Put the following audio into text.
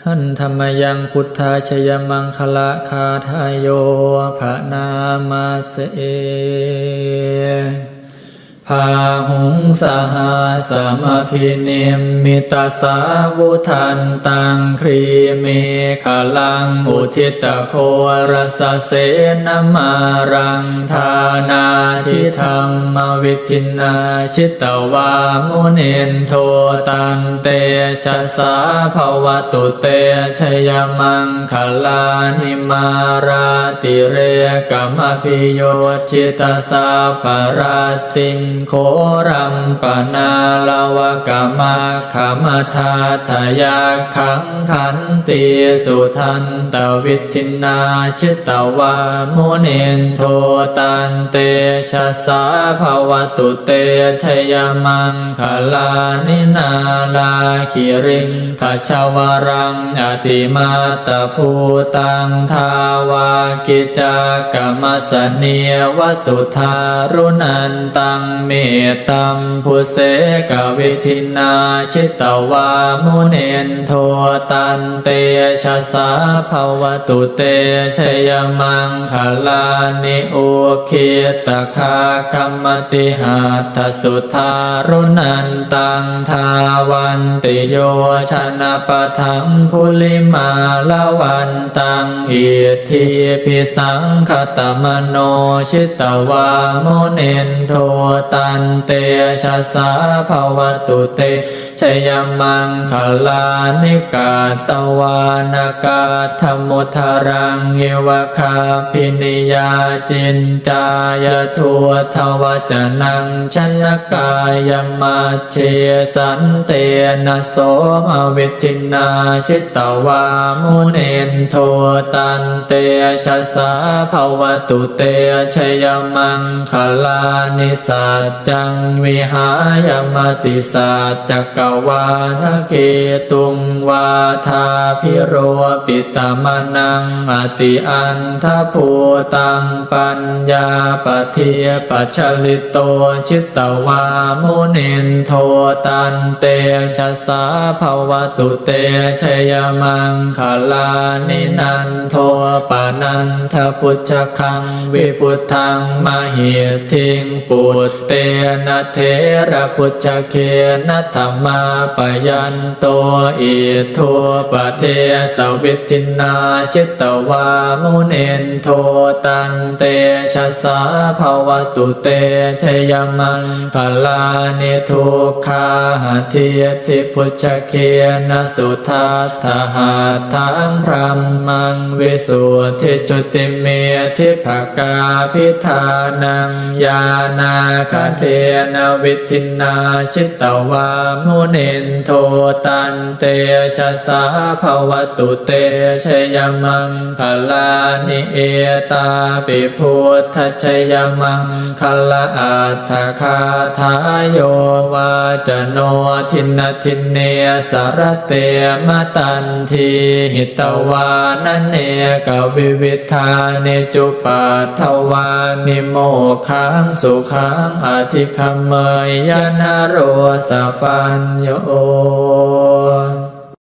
หันธรรมยังพุทธาชยมังคละคาทายโยภะนามาเสเอพาหุงสหาสมพินิมมิตาสาวุทันตังครีเมขลังอุทิตโครสเสนมารังทานาทิธรรมวิทินาชิตวามุนินโทตันเตชะสาภวตุเตชยมังคลานิมาราติเรกมพิโยชิตาสาปราติงโครัมปนาลวกามาขมทาทายาขังขันติสุทันตวิทินาชิตวามุนินโทตันเตชะสาภวตุเตชยมังคลานินาลาคิริงขชวรังอติมาตภูตังทาวากิจากรรมสเนียวสุธารุนันตังเมตัมพุเสกวิทินาชิตวามุนินโทตันเตชะสาภวตุเตชยมังคลานิโอคิตคากรรมติหัตถสุธารุนันตังทาวันติโยชนะปะทังคุลิมาลวันตังอิทธิพิสังคตมโนชิตวามุนินโทตันเตชะสาภวตุเตชยมังคลานิกาตวานากาธมุทารังเยวคาพินิยาจินจายทัวทวจนังชนกายมัจเชสันเตนะโสมวิทินาชิตวามุนินโทตันเตชะสาภวตุเตชยมังคลานิสัจจังวิหายมติสัจจกวาทะเกตุงวาทาพิโรปิตมนังอติอันทภูตังปัญญาปเทียปัจฉลิโตชิตวามุนินโทตันเตชะสาภวตุเตชยมังคลานินันโทปานันทพุชฌคังวิพุทธังมหิทิงปุตเตนะเทระพุชฌเคนะธัมมาปยันโตอิทัวปะเทสวิทินาชิตวามุนินโทตันเตชะสาภวตุเตชยมังคลานิทุกขาหะเทียทิพุชฌเคนะสุทัตถะหาทังพรัมมังวิสุทธิจุติเมทิภกาพิธานังญาณาคเทนะวิทินาชิตวามุนินโทตันเตชะสาภวตุเตชยมังคลานิเอตาปิพุทธชยมังคลาอัตถคาทายโยวาจโนทินทินเนสารเตมตันทีหิตวานเนกวิวิธาเนจุปัฏฐวานิโมขังสุขังอธิคัมเมยยนโรสปัญโย